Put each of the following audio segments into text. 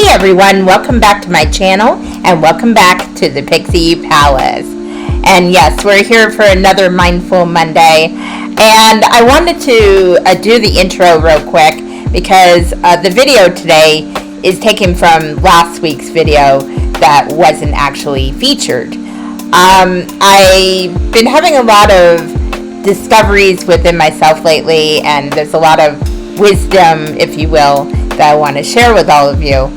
everyone, welcome back to my channel and welcome back to the Pixie Palace. And yes, we're here for another Mindful Monday, and I wanted to do the intro real quick because the video today is taken from last week's video that wasn't actually featured. I've been having a lot of discoveries within myself lately, and there's a lot of wisdom, if you will, that I want to share with all of you.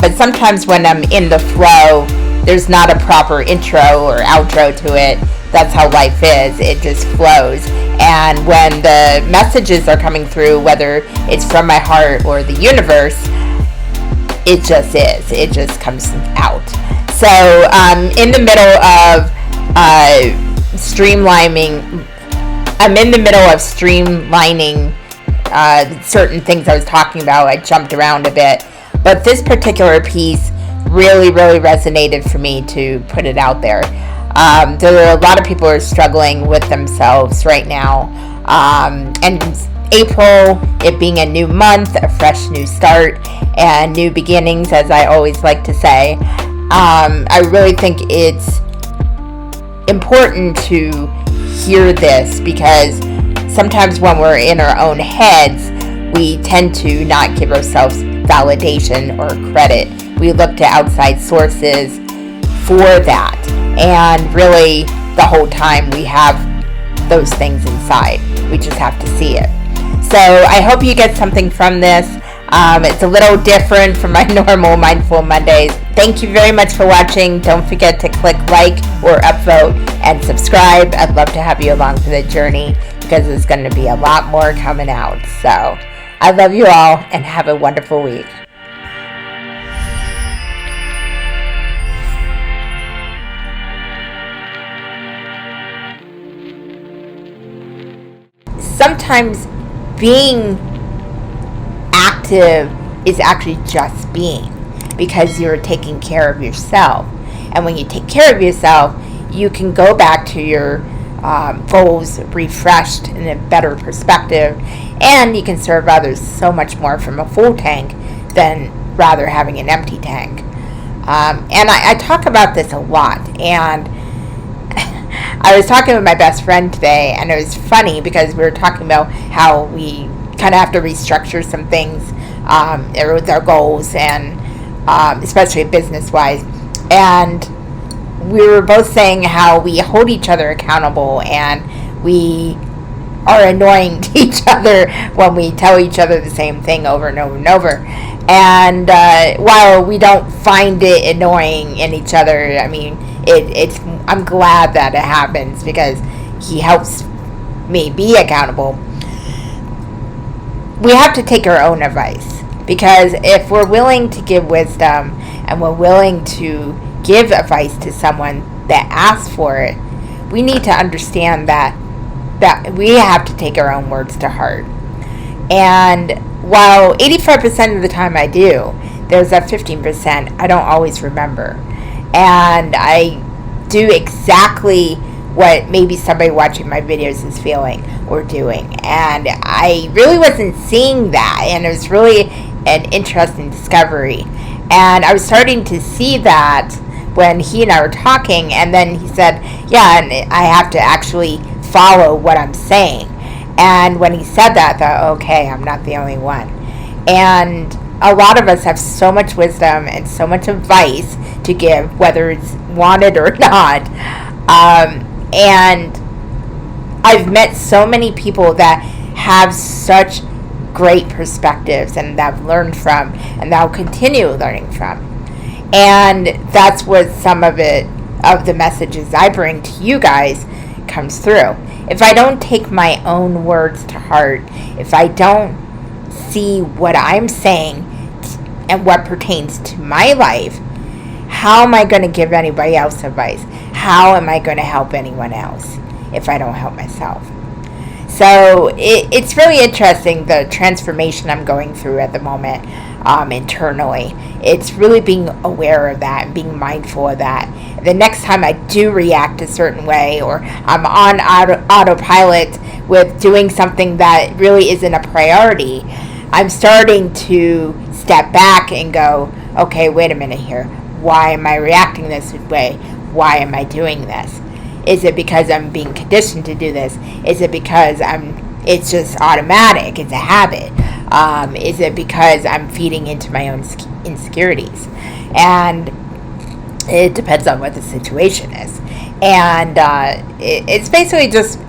But sometimes when I'm in the flow, there's not a proper intro or outro to it. That's how life is. It just flows. And when the messages are coming through, whether it's from my heart or the universe, it just is. It just comes out. So in the middle of streamlining, certain things I was talking about. I jumped around a bit. But this particular piece really resonated for me to put it out there. There are a lot of people who are struggling with themselves right now. And April, it being a new month, a fresh new start, and new beginnings, as I always like to say. I really think it's important to hear this because sometimes when we're in our own heads, we tend to not give ourselves validation or credit. We look to outside sources for that, and really the whole time we have those things inside. We just have to see it. So I hope you get something from this. It's a little different from my normal Mindful Mondays. Thank you very much for watching. Don't forget to click like or upvote and subscribe. I'd love to have you along for the journey because there's going to be a lot more coming out. So I love you all and have a wonderful week. Sometimes being active is actually just being because you're taking care of yourself. And when you take care of yourself, you can go back to your goals refreshed in a better perspective, and you can serve others so much more from a full tank than rather having an empty tank. And I talk about this a lot, and I was talking with my best friend today, and it was funny because we were talking about how we kind of have to restructure some things with our goals, and especially business-wise. And we were both saying how we hold each other accountable, and we are annoying to each other when we tell each other the same thing over and over and over. And while we don't find it annoying in each other, I mean, I'm glad that it happens because he helps me be accountable. We have to take our own advice, because if we're willing to give wisdom and we're willing to give advice to someone that asks for it, we need to understand that we have to take our own words to heart. And while 85% of the time I do, there's that 15% I don't always remember. And I do exactly what maybe somebody watching my videos is feeling or doing. And I really wasn't seeing that. And it was really an interesting discovery. And I was starting to see that when he and I were talking. And then he said, yeah, and I have to actually follow what I'm saying. And when he said that, I thought, okay, I'm not the only one. And a lot of us have so much wisdom and so much advice to give, whether it's wanted or not. And I've met so many people that have such great perspectives and that I've learned from and that I'll continue learning from. And that's what some of the messages I bring to you guys comes through. If I don't take my own words to heart, if I don't see what I'm saying and what pertains to my life, how am I going to give anybody else advice? How am I going to help anyone else if I don't help myself? So it's really interesting, the transformation I'm going through at the moment internally. It's really being aware of that and being mindful of that. The next time I do react a certain way, or I'm on autopilot with doing something that really isn't a priority, I'm starting to step back and go, okay, wait a minute here. Why am I reacting this way? Why am I doing this? Is it because I'm being conditioned to do this? Is it because it's just automatic? It's a habit. Is it because I'm feeding into my own insecurities? And it depends on what the situation is. And it's basically just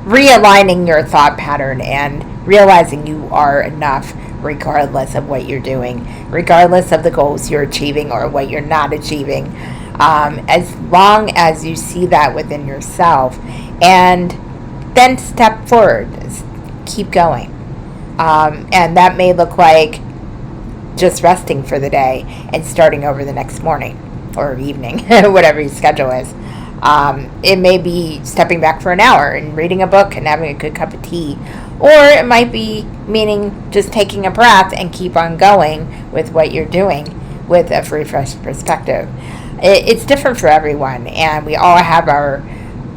realigning your thought pattern and realizing you are enough regardless of what you're doing, regardless of the goals you're achieving or what you're not achieving. As long as you see that within yourself, and then step forward, keep going. And that may look like just resting for the day and starting over the next morning or evening, whatever your schedule is. It may be stepping back for an hour and reading a book and having a good cup of tea. Or it might be meaning just taking a breath and keep on going with what you're doing with a refreshed perspective. It's different for everyone, and we all have our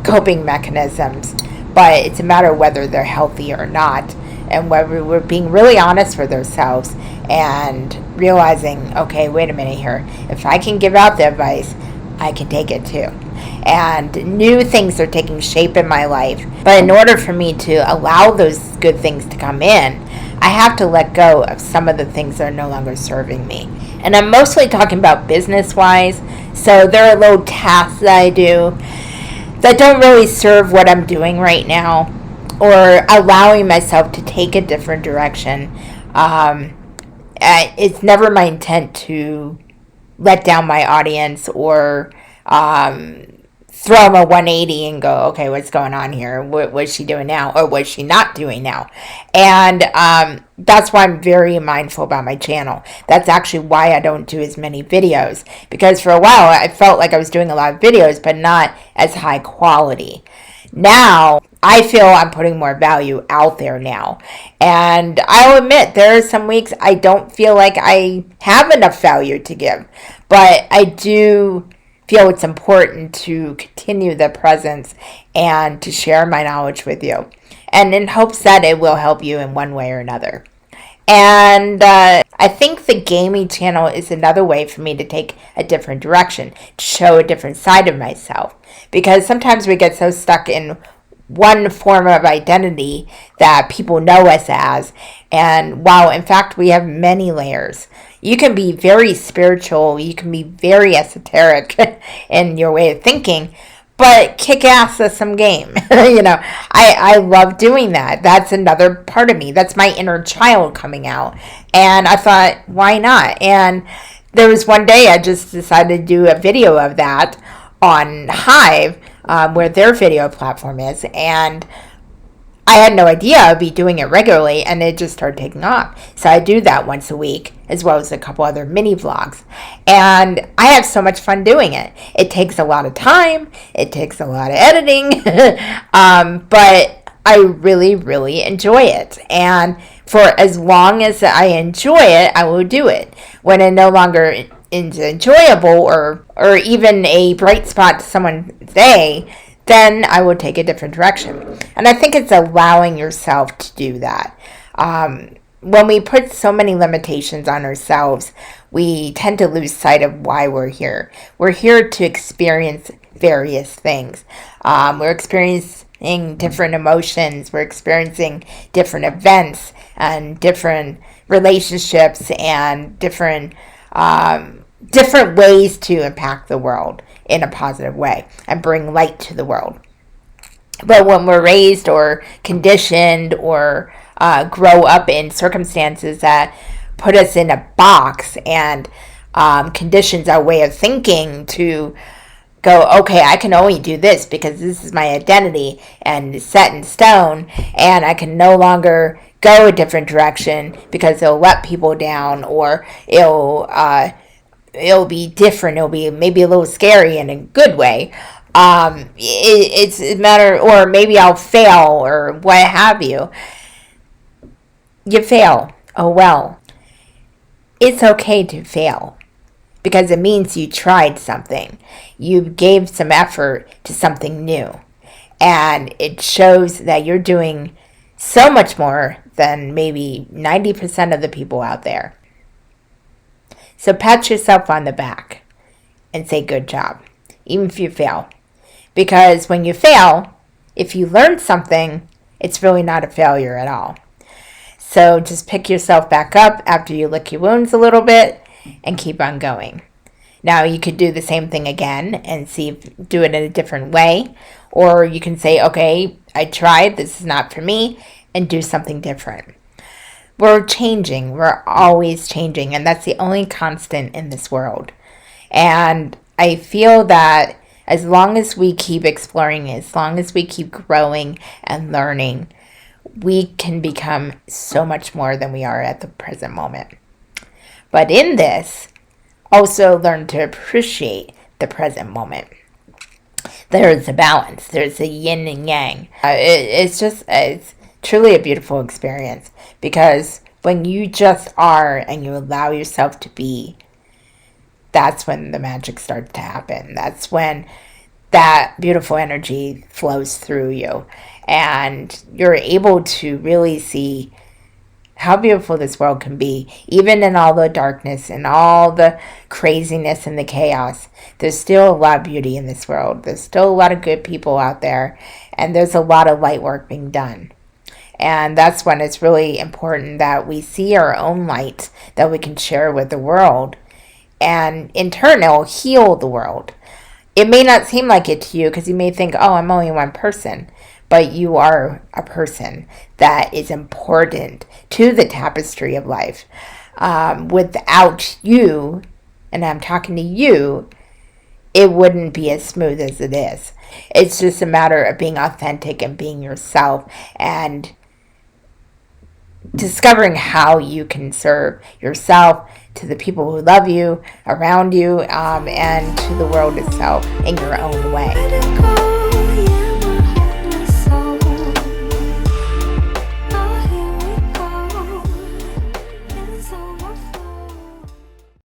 coping mechanisms, but it's a matter of whether they're healthy or not, and whether we're being really honest with ourselves and realizing, okay, wait a minute here. If I can give out the advice, I can take it too. And new things are taking shape in my life. But in order for me to allow those good things to come in, I have to let go of some of the things that are no longer serving me. And I'm mostly talking about business-wise. So there are little tasks that I do that don't really serve what I'm doing right now, or allowing myself to take a different direction. It's never my intent to let down my audience or throw them a 180 and go, okay, what's going on here? What's she doing now? Or what's she not doing now? And that's why I'm very mindful about my channel. That's actually why I don't do as many videos. Because for a while, I felt like I was doing a lot of videos, but not as high quality. Now, I feel I'm putting more value out there now. And I'll admit, there are some weeks I don't feel like I have enough value to give. But I do feel it's important to continue the presence and to share my knowledge with you. And in hopes that it will help you in one way or another. And I think the gaming channel is another way for me to take a different direction, to show a different side of myself. Because sometimes we get so stuck in one form of identity that people know us as. And while in fact we have many layers, you can be very spiritual, you can be very esoteric in your way of thinking, but kick ass at some game. I love doing that. That's another part of me. That's my inner child coming out. And I thought, why not? And there was one day I just decided to do a video of that on Hive, where their video platform is, and I had no idea I'd be doing it regularly, and it just started taking off. So I do that once a week, as well as a couple other mini vlogs. And I have so much fun doing it. It takes a lot of time. It takes a lot of editing. But I really, really enjoy it. And for as long as I enjoy it, I will do it. When it no longer is enjoyable or even a bright spot to someone's day, then I will take a different direction. And I think it's allowing yourself to do that. When we put so many limitations on ourselves, we tend to lose sight of why we're here. We're here to experience various things. We're experiencing different emotions. We're experiencing different events and different relationships and different ways to impact the world in a positive way and bring light to the world. But when we're raised or conditioned or grow up in circumstances that put us in a box and conditions our way of thinking to go, okay, I can only do this because this is my identity and it's set in stone, and I can no longer go a different direction because it'll let people down, or it'll be different. It'll be maybe a little scary in a good way. It's a matter, or maybe I'll fail or what have you. You fail. Oh well. It's okay to fail because it means you tried something. You gave some effort to something new. And it shows that you're doing so much more than maybe 90% of the people out there. So pat yourself on the back and say good job, even if you fail. Because when you fail, if you learn something, it's really not a failure at all. So just pick yourself back up after you lick your wounds a little bit and keep on going. Now you could do the same thing again and do it in a different way. Or you can say, okay, I tried, this is not for me, and do something different. We're changing. We're always changing. And that's the only constant in this world. And I feel that as long as we keep exploring, as long as we keep growing and learning, we can become so much more than we are at the present moment. But in this, also learn to appreciate the present moment. There's a balance. There's a yin and yang. It's truly a beautiful experience, because when you just are and you allow yourself to be, that's when the magic starts to happen. That's when that beautiful energy flows through you, and you're able to really see how beautiful this world can be. Even in all the darkness and all the craziness and the chaos, there's still a lot of beauty in this world. There's still a lot of good people out there, and there's a lot of light work being done. And that's when it's really important that we see our own light that we can share with the world, and in turn it'll heal the world. It may not seem like it to you, because you may think, oh, I'm only one person. But you are a person that is important to the tapestry of life. Without you, and I'm talking to you, it wouldn't be as smooth as it is. It's just a matter of being authentic and being yourself, and discovering how you can serve yourself to the people who love you, around you, and to the world itself in your own way.